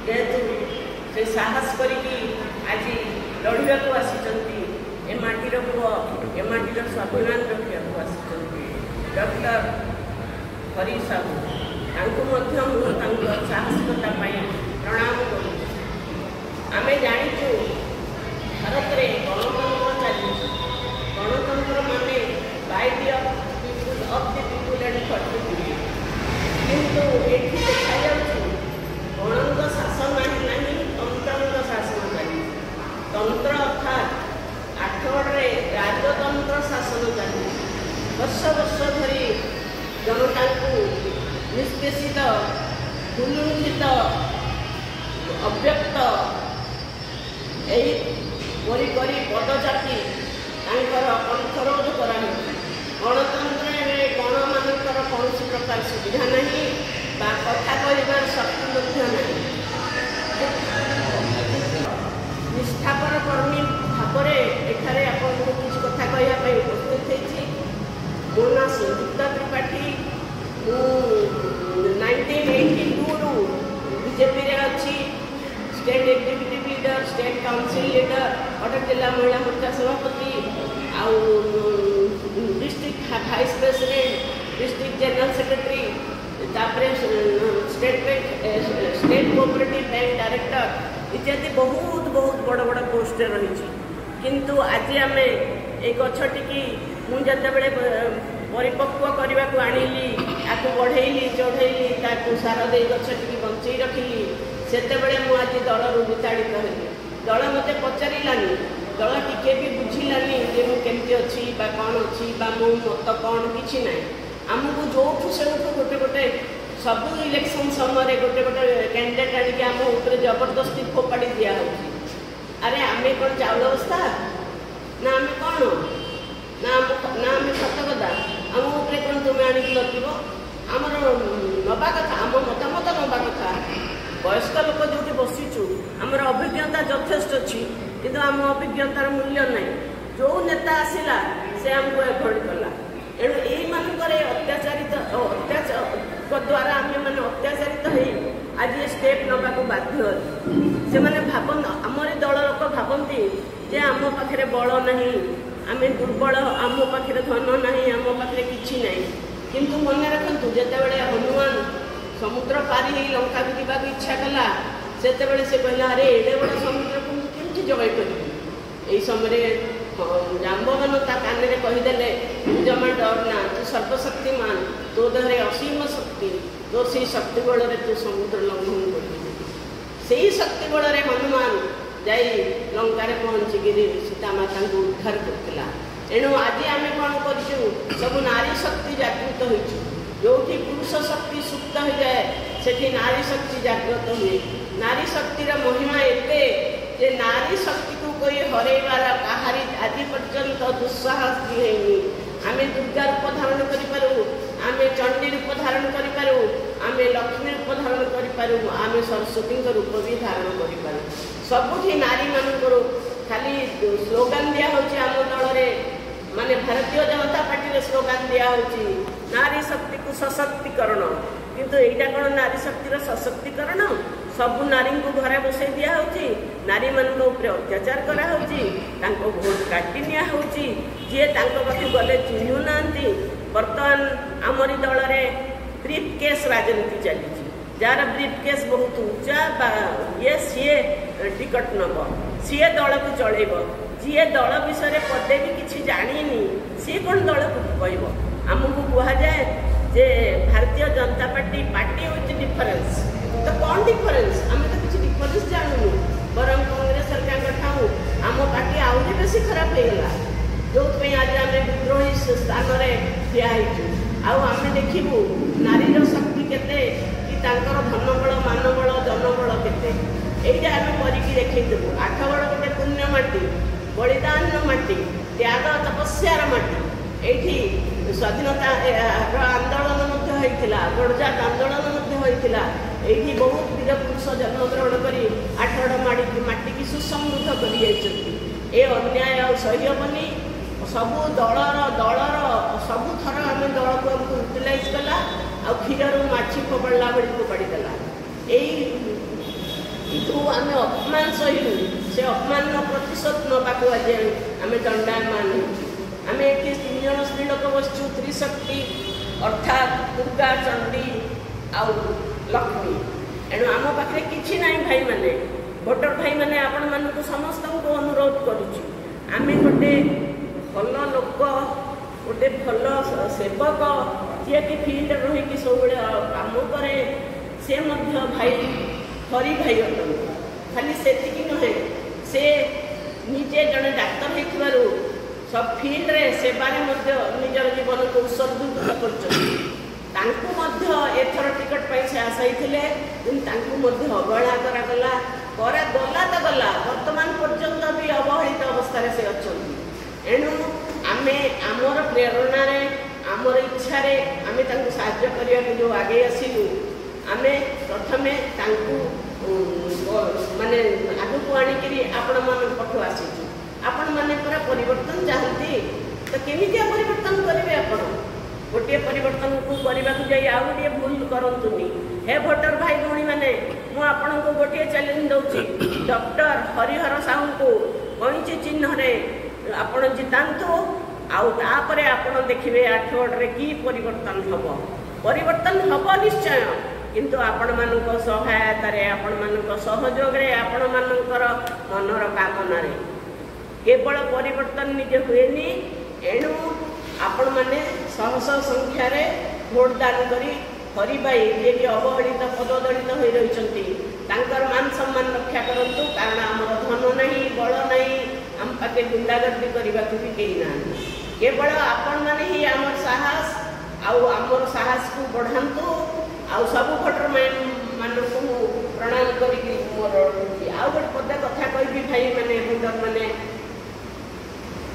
जेहेतु से साहस करी आज लड़िया को आसी ए माटीर पुओ ए माटीर स्वाभिमान रखा डॉक्टर हरी साहू साहसिकता प्रणाम करूँ। आम जाचु भारत में गणतंत्र चली गणतंत्र माने right of the people and for the people किंतु एठी देखा गणंग शासन नहीं तंत्र शासन चली तंत्र अर्थात आठगढ़ राजतंत्र शासन चली वर्ष वर्ष धरी जनता को निष्पेषित उल्लंघित अव्यक्त यही पदजाति कंठरोध करा गणतंत्र गण मानकर कौन प्रकार सुविधा नहीं कथा कह शक्ति नहीं निष्ठापर कर्मी भाव एठारे आपको किसी कथा कहवाई उपस्थित होती मो ना संयुक्ता त्रिपाठी 1982 रु बीजेपी रे अच्छी state executive leader state council leader Cuttack जिला महिला मोर्चा सभापति आउ district vice president district general secretary state cooperative bank director इत्यादि बहुत बहुत बड़ बड़ पोस्ट रही किंतु आज आम ये गछटी की मुझे परिपक्व करने को आनिली आपको बढ़ेली चढ़ेली सार दे गछटी बंचई रखिली से आज दल विताड़ित हली दल मत पचारानी दल टिके भी बुझिलानी जे मुझे अच्छी कौन अच्छी मो मत कौन कि ना आमको जो से गोटे गोटे सब इलेक्शन समय गोटे गोटे कैंडिडेट आनिक आम ऊपर जबरदस्ती फोपाड़ी दिया अरे आम कौन चाउल अवस्था ना आम कौन ना आम सत कथा आम ऊपर कौन तुम्हें आनिक लग आमर नवा कथा आम मतामत नवा कथा वयस्क लोक जो बसीचु आमर अभिज्ञता यथेष्ट अच्छी किंतु आम अभिज्ञतार मूल्य ना जो नेता आसला से आमको एभोड कला एणु यही अत्याचारित द्वारा आम मैंने अत्याचारित हो आज ये स्टेप नवा बाध्य से मैंने भावन आमरी दल लोक भावती जे आम पाखे बल नहीं आम दुर्बल आम पाखे धन नहीं आम पाखे किसी ना किंतु मन रखु जितेबले हनुमान समुद्र पारी ही लंका को जावाक इच्छा कला से कहला अरे एडे बड़ समुद्र को केमती जगै करी यही समय जाम्बवान ता कान में कहीदे जमा डरना तू सर्वशक्तिमान तो देहरे असीम शक्ति तो से शक्ति बल तू समुद्र लंघन कर शक्ति बल हनुमान जाई लंकार पहुँचिकी सीतामाता को उद्धार करता एणु आज आम कौन कर सब नारी शक्ति जागृत हो जो पुरुष शक्ति सुप्त हो जाए से नारी शक्ति जागृत हुए नारी शक्तिर महिमा एते जे नारी शक्ति को कोई हरैबार कहारी आज पर्यंत दुस्साहस दिए आम दुर्गा रूप धारण करूँ आम चंडी रूप धारण करूँ आम लक्ष्मी रूप धारण करूँ आम सरस्वती रूप भी धारण करूँ सबुठी नारी मानकर खाली स्लोगान दिया आम दल माने भारतीय जनता पार्टी स्लोगान दिया नारी शक्ति को सशक्तिकरण किंतु एटा कौन नारी शक्तिर सशक्तिकरण सबू नारी को घरे बसई दिया नारी मान अत्याचार करा भोट काटी नि जी पाख गले चिन्हु ना बर्तमान आमरी दल में ब्रीफ केस राजनीति चली जार ब्रीफ केस बहुत उच्चा ये सी टिकट नब सी दल को चलेब जी दल विषय पदे भी किसी जानी सी कौन दल को कह आमको कहुए जे Bharatiya Janata party party with difference तो कौन डिफरेन्स आम तो किसी डिफरेन्स जानूनु बर कांग्रेस सरकार ठाऊ आम पार्टी आहरी बेसी खराब हो गला जो आज आम विद्रोही स्थान में ठिया आम देखू नारीर शक्ति केते कि तांकर धनबल मानबल जनबल केते एटा आम करके देखू आठगढ़ गोटे पुण्य माटी बलिदान माटी त्याग तपस्यार माटी एठी स्वाधीनता आंदोलन गणजात आंदोलन होता ये बहुत वीर पुरुष जन्मग्रहण कर आठगढ़ माटी की सुसमृद्ध कर अन्याय सहीहबनी सबू दलर सबू थर आम दल को आमको यूटिलाइज कला आ क्षीर माछी फोपाड़ा भाई फोपाड़ीदेला यही କିନ୍ତୁ ଆମେ ଅପମାନ ସହିଲୁ। ସେ ଅପମାନର ପ୍ରତିଶୋଧ ନେବାକୁ ଆଜି ଆମେ ଦଣ୍ଡାୟମାନ ହେଉଛୁ। ଆମେ ଏଠି 3 ଜଣ ସ୍ତ୍ରୀ ଲୋକ ବସିଛୁ, ତ୍ରିଶକ୍ତି ଅର୍ଥାତ୍ ଦୁର୍ଗା, ଚଣ୍ଡୀ ଆଉ ଲକ୍ଷ୍ମୀ। ଏଣୁ ଆମ ପାଖରେ କିଛି ନାହିଁ ଭାଇମାନେ, ଭୋଟର ଭାଇମାନେ, ଆପଣମାନଙ୍କୁ ସମସ୍ତଙ୍କୁ ଅନୁରୋଧ କରୁଛୁ, ଆମେ ଗୋଟେ ଭଲ ଲୋକ, ଗୋଟେ ଭଲ ସେବକ, ଯିଏକି ଫିଲ୍ଡରେ ରହିକି ସବୁବେଳେ କାମ କରେ, ସେ ମଧ୍ୟ ଭାଇ ହରି ଭାଇ ଅଟନ୍ତି। ଖାଲି ସେତିକି ନୁହେଁ, ସେ ନିଜେ ଜଣେ ଡାକ୍ତର ହେଇଥିବାରୁ सब फील्ड रे सेवारे मध्य निजर जीवन को उत्सर्गित करछन। तांकु मध्य एथर टिकट पैसे आसाइथिले, तांकु मध्य अवहेला करागला, करा गला तो गला, वर्तमान पर्यंत भी अवहेलित अवस्था से अछंती। एणु आमे आमर प्रेरणा रे, आमर इच्छा रे आमे तांकु साहाय्य करिया को जो आगे आसिलु, आमे प्रथमे तांकु माने आगु को आनी करी आपण मन पठो आसीछु। आपण माने पूरा परिवर्तन चाहती तो केमितिया परिवर्तन करेंगे? आपण गोटे परिवर्तन को करने को जाई आउ गोटे भूल करतुनी। हे भोटर भाई भौणी माने, मु आपण को गोटे चैलेंज दउची, डॉक्टर हरिहर साहू को कैंची चिन्ह रे आपण जितांतु, आउ तापरे आपण देखिबे 8 वर्ड रे की परिवर्तन हबो। परिवर्तन हबो निश्चय, किंतु आपण मानको सहायता रे, आपण मानको सहयोग रे, आपण मानकर मनर कामना रे। केवल परिवर्तन निजे हुएनी। एणु आपण माने शह शह संख्या रे भोट दान करी हरिबाई जे कि अवहेलित पददलित हो रही मान सम्मान रक्षा करंतु। कारण आमर धन नहीं, बल नहीं, आम पाके गुंडागर्दी करने को भी कहीं ना। केवल आपण माने ही आमर साहस आउ आमर साहस को बढ़ातु। आउ सब भोटर मान को प्रणाम करी मोर आउ गोटे पद कथा कहि भाई माने भोटर माने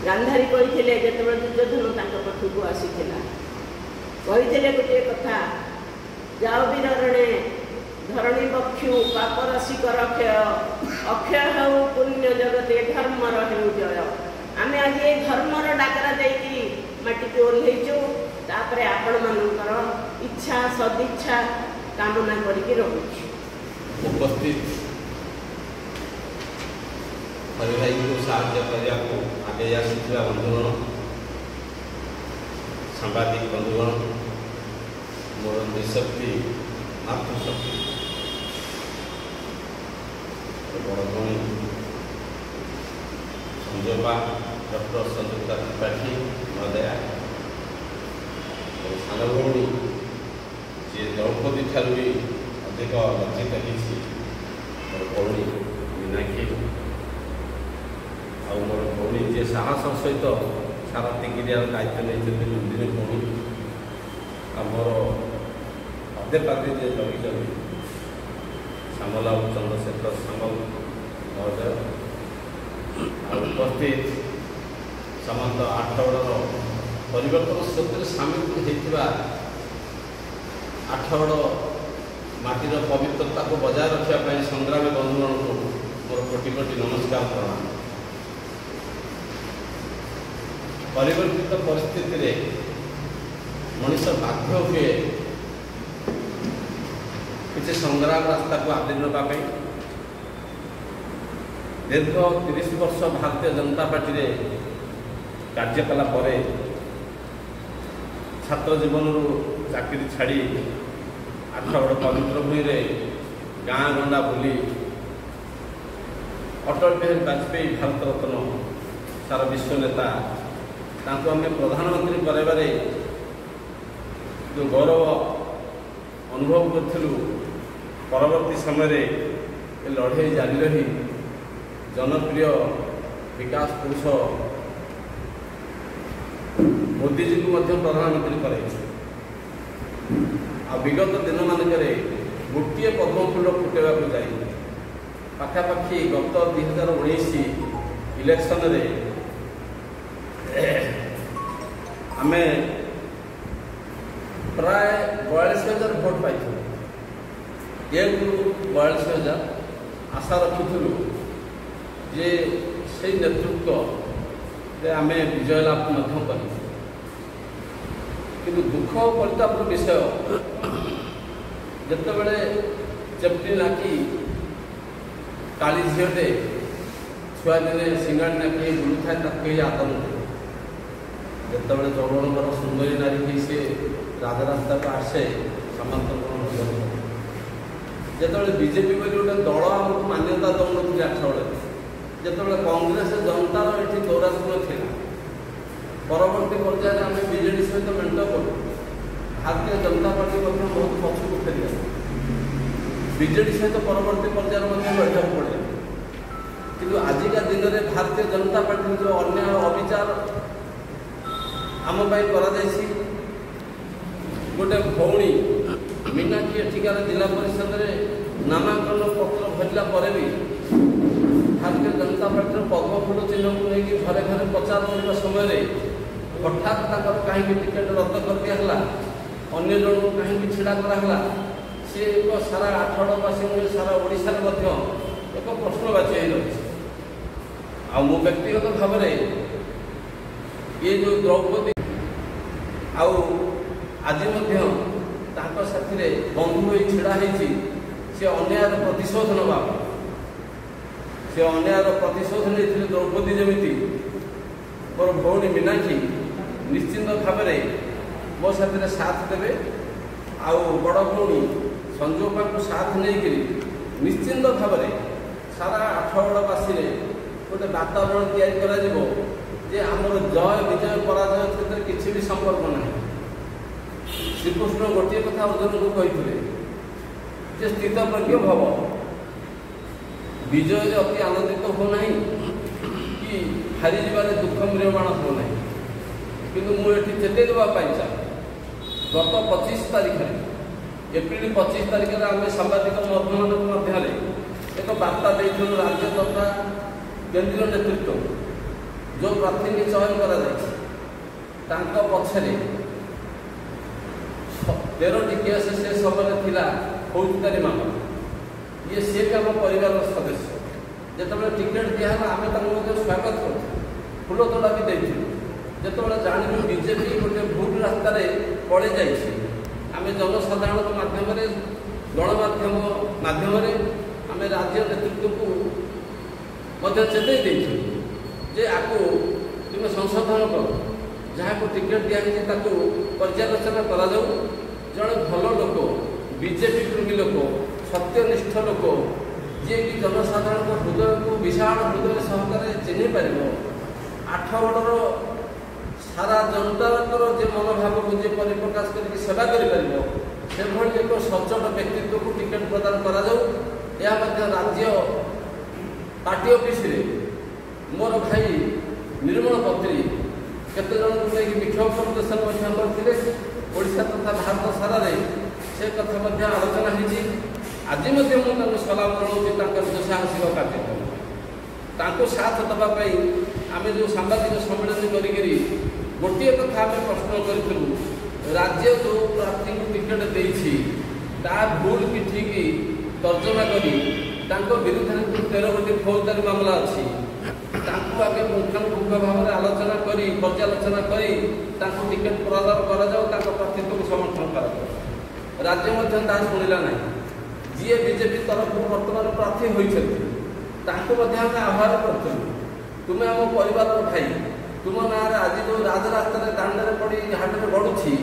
गांधारी कही जितेबाला दुर्योधन पाखक आसीला कही गोटे कथा, जाओ वीर रणे धरणी बक्षु पाप राशि कर क्षय, अक्षय हऊ पुण्य जगते धर्मर हेउ जय। आमे आज ये धर्मर डाकरा देकी माटी को ओल्लैचु। तापरे आपण मानकर इच्छा सदिच्छा कामना करके रहुछु। उपस्थित हरिभाई को साहाय्य करने को आगे आसुवा बंधुगण, सांबादिक बंधुगण, मोर निशक्ति मातृशक्ति बड़ भौणी संजोपा डॉक्टर संयुक्ता त्रिपाठी महोदया और सान भौणी जी द्रौपदी ठारू भी अधिक लज्जित होती मोर भौणी मीनाक्षी और मोर भौणी जी साहस सहित सारा टिकिरिया दायित्व नहीं नंदिनी भौणी आमर अधे पाते जे लगे श्यामलाल चंद्रशेखर सामल महोदय और उपस्थित समस्त 8 वर्षर परिवर्तन स्रोत सामिल होता 8 वर्ष माटीर पवित्रता को बजाय रखापी संग्रामी बंधुगण को मोर कोटि कोटि नमस्कार प्रणाम। परिवर्तित परिस्थिति रे मनीष बाध्य हुए किसी संग्राम रास्ता को आदि नापी। दीर्घ 30 वर्ष भारतीय जनता पार्टी रे कार्य कला परे छात्र जीवन चाकरी छाड़ी 8 वर्ष पवित्र भूमि रे गाँ गंडा बुली अटल बिहारी वाजपेयी भारत रत्न सारा विश्व नेता तांको आम प्रधानमंत्री कराइबारे जो गौरव अनुभव करूँ। परवर्ती समय रे लड़े जारी रही जनप्रिय विकास पुरुष मोदी जी को प्रधानमंत्री कराई। आ विगत दिन मानक गोटे पद्म फूल फुटेवा जाए पाखापाखि गत 2019 इलेक्शन रे आमे प्राय 42,000 भोट पाई। ये 42,000 आशा रखुलु जे से नेतृत्व आम विजय लाभ कर। दुख परितापर विषय जिते चेपटी लाखी काली झीटे छुआ दिने सिंगाड़ी ना कहीं बुलू थाए कहीं आदम जिते चौड़कर सुंदरी नारी की सी राजरास्ता को आसे सामंतकरण जिते बीजेपी बोली गोटे दल आमको मान्यता दौन 8 जिते कांग्रेस जनतार ये दौरात्म्य थी परवर्ती पर्यायर आम बीजेडी सहित मेट करूँ भारतीय जनता पार्टी बहुत पछक फेर बीजेडी सहित परवर्ती पर्यायर लड़ाक पड़े कि आजिका दिन में भारतीय जनता पार्टी जो अन्याय अविचार आम गोटे भौणी मीनाक्षी एठिकार जिला परिषद में नामांकन पत्र भरला पर भी भारतीय जनता पार्टी पद्मफूल चिन्ह को लेकिन घरे घरे प्रचार करने समय हठात कहीं टिकेट रद्द कर दिया अन्य जन को कहीं छिड़ा कराला सी एक सारा आठगड़वासी सारा ओडिशा एक प्रश्नवाची रही मो व्यक्तिगत भाव में ये जो द्रौपदी आज साथी बंधु हो छिड़ा सी अन्याय प्रतिशोध नवा से अन्याय प्रतिशोध नहीं द्रौपदी जमी मोर भौणी मीनाक्षी निश्चिंत भाव मो साथी साथ देवे आउ बड़ भौणी संजोपा को साथ नहीं निश्चिंत भाव सारा आठगड़वासी गोटे वातावरण या आमर जय विजय पराजय क्षेत्र किसी भी संपर्क ना श्रीकृष्ण गोटे कथा अर्जुन को कही स्थित प्रज्ञ भव विजय अति आनंदित होना कि हारी जबार दुख म्रियमाण होना किंतु मुझे चेते देवाई चाहे गत 25 तारीख एप्रिल 25 तारीख में आम सांबादिक मध्य एक वार्ता देलु राज्य तथा केंद्रीय नेतृत्व जो प्रार्थी की चयन कर पक्षरे 13टी केस से समय थिला फौजदारी मामला ये सी भी आम परिवार सदस्य जिते टिकेट दिहला आम स्वागत कर फूल तोड़ा भी देती जिते जानू बीजेपी गोटे भूल रास्तार पड़े जामें जनसाधारण माध्यम गणमाध्यम माध्यम आम राज्य नेतृत्व को चेतई देती जे आपको तुम्हें संशोधन कर जहाँ को टिकेट दिखाई पर्यालोचना करा जड़े भल लोक बीजेपी प्रेमी लोक सत्यनिष्ठ लोक जी कि जनसाधारण हृदय को विशाल हृदय सहकार चिन्ह पार आठगड़र सारा जनतार जे मनोभाव को जे परिप्रकाश करके सेवा कर एक सचोट व्यक्तित्व को टिकेट प्रदान कर राज्य पार्टी ऑफिस मोर भाई निर्मल पत्री केते जन को लेकिन विक्षोभ प्रदर्शन करते ओडिशा तथा भारत सारा से कथा आलोचना होती आज मुझे सलाम जनाऊँ दुस्साहसिक कार्यक्रम साथ देवाई आम जो सांबादिक सम्मेलन कर गोटे कथा आम प्रश्न करूँ राज्य जो प्रार्थी को टिकेट देती भूल कि ठीक तर्जमा कर विरुद्ध 13 फौजदारी मामला अच्छी आगे पुंखानुपुंख भाव में आलोचना करी पर्यालोचना करी टिकेट प्रदान कर प्रार्थीत्व को समर्थन कर राज्य शुणिला ना जी बीजेपी तरफ बर्तमान प्रार्थी होती आह्वान करूँ तुम्हें आम परिवार भाई तुम ना आज जो राजरास्ता दाण्ड पड़ी हाट में बढ़ुची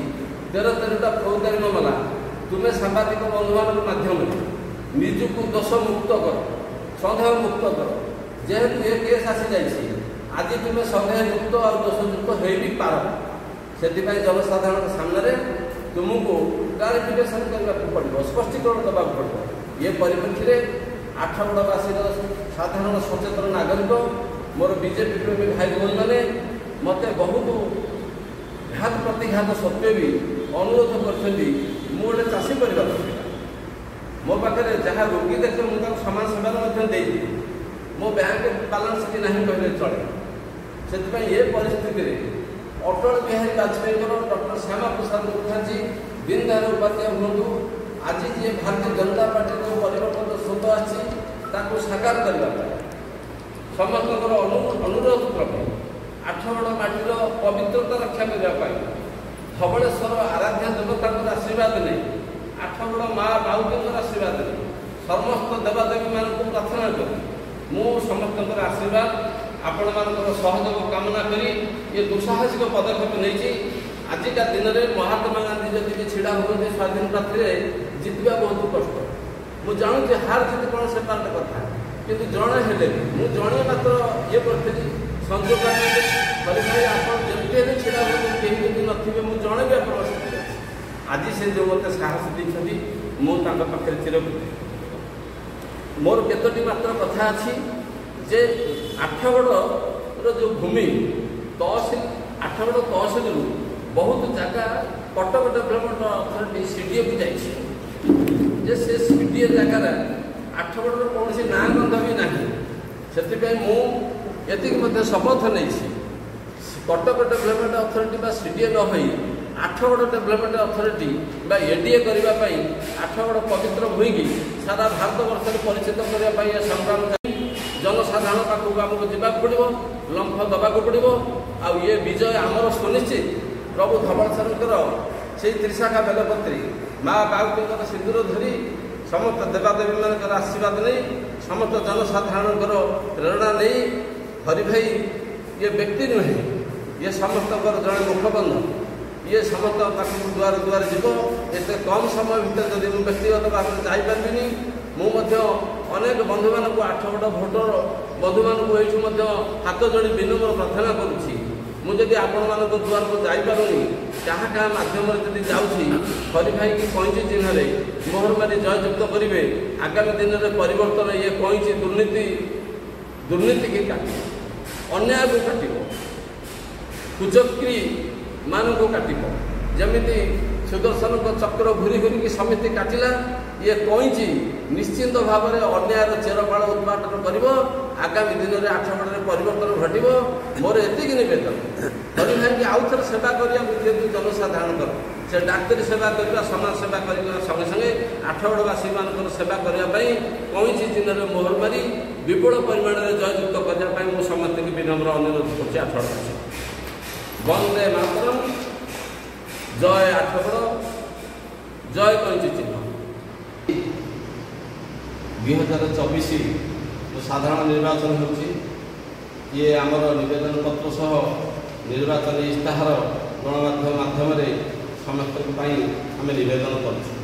13 फौजदारी मामला तुम्हें सांबादिक बंधु मान माध्यम निजुक दोष मुक्त कर सन्देह मुक्त कर जेहेतु ये केस आसी जाइए आज तुम्हें सन्देह युक्त और दोषयुक्त हो भी पार से जनसाधारण सामने तुमको क्लारिफिकेशन करने पड़ो स्पष्टीकरण देवा पड़ो ये परिप्रेक्षी में आठगड़वासी साधारण सचेतन नागरिक मोर बीजेपी प्रेमी भाई भौणी मैंने मत बहुत घात प्रतिघात सत्वे भी अनुरोध कर चाषी परिवार मो पाखे जहाँ रोगी देखे मुझे समाज सेवार मो बैंक बालांस कि नहीं कहले चले से ये परिस्थिति में अटल बिहारी वाजपेयी डॉक्टर श्यामा प्रसाद मुखर्जी दीनदयाल उपाध्याय हूँ आज जी भारतीय जनता पार्टी जो परिवर्तन स्रोत आसी साकार करने समस्त अनुरोध क्रमे आठगड़ माटीर पवित्रता रक्षा करने धवलेश्वर आराध्य देवता आशीर्वाद नहीं आठगड़ माँ बाउकी आशीर्वाद नहीं समस्त देवादेवी मानक प्रार्थना करी मु समस्त आशीर्वाद आपण मानकर सहयोग कामना करी ये दुस्साहसिक पदक्षेप नहीं आजिका दिन में महात्मा गांधी जदि छिड़ा होती स्वाधीनता जितवा बहुत कष्ट मुझे जानूँ हार जीत कौन से पार्ट कथा किंतु जड़े हेले जड़े मात्र ये करी संजोग भाई आप जमी छिड़ा होती कहीं जब नथिबे मुझे जड़े भी आप आज से जो मत साहस देखते मुझे चिरकृति मोर केतोटी मात्र कथा अच्छी जे आठगड़ जो भूमि तहसिल आठगड़ तहसिल बहुत जगह कटक डेभलपमेंट अथॉरिटी सीडीए को जाइए से सीडीए जगार आठगड़ कौन ना गंध भी ना से मुझे शपथ नहीं कटक डेभलपमेंट अथॉरिटी सीडीए न हो आठगड़ डेभलपमेंट अथॉरिटी एडीए करने आठगड़ पवित्र भूमि की सारा भारत वर्ष में परिचित करने संग्राम जनसाधारण पाखक आमको जावाक पड़ो लंफ दबाक पड़ो आ ये विजय आमर सुनिश्चित प्रभु धवलसर से त्रिशाखा बेलपत्री माँ बाउकी सिंदूर धरी समस्त देवादेवी मान आशीर्वाद नहीं समस्त जनसाधारण प्रेरणा नहीं हरि भाई ये व्यक्ति नुहे ये समस्त जड़े मुखबंध ये समस्त दुआर दुआर जीव एत कम समय भितर जब मुझे व्यक्तिगत भाव में जापरि मुझे अनेक बंधु मानक आठगड़ भोटर बंधु मानक हाथ जोड़ी विनम्र प्रार्थना करुँची मुझे आपण मान दुआर को जापरि क्या क्या मध्यम जब जाऊँगी हरि भाई की कैंची चिन्ह मोहर मारी जययुक्त करेंगे आगामी दिन में परिवर्तन ये कैंची दुर्नीति की काट अन्याय को काट कुचक्री मान को काट जमी सुदर्शन को चक्र घूरी घूरी समिति काटिला ये कैंची निश्चिंत भाव में अन्यायर चेरपाल उत्पादन कर आगामी दिन में आठगड़ परिवर्तन घटो मोर एति नवेदन हरि भाई की आउ थे सेवा करने जेहतु जनसाधारण से डाक्तरी सेवा करने समाज सेवा करने संगे संगे आठगड़वासी मान सेवा करने कैंची चिन्ह मोहर मारी विपुल परिमाण में जययुक्त करने मुझे समस्त की विनम्र अनुरोध कर आठगड़वासी वंदे मातरम जय आठगड़ जय कैंची चिन्ह 2024 जो साधारण निर्वाचन होची ये आमर निवेदन पत्र सह निर्वाचन इस्ताहार गणमाध्यम माध्यम समस्त आम निवेदन कर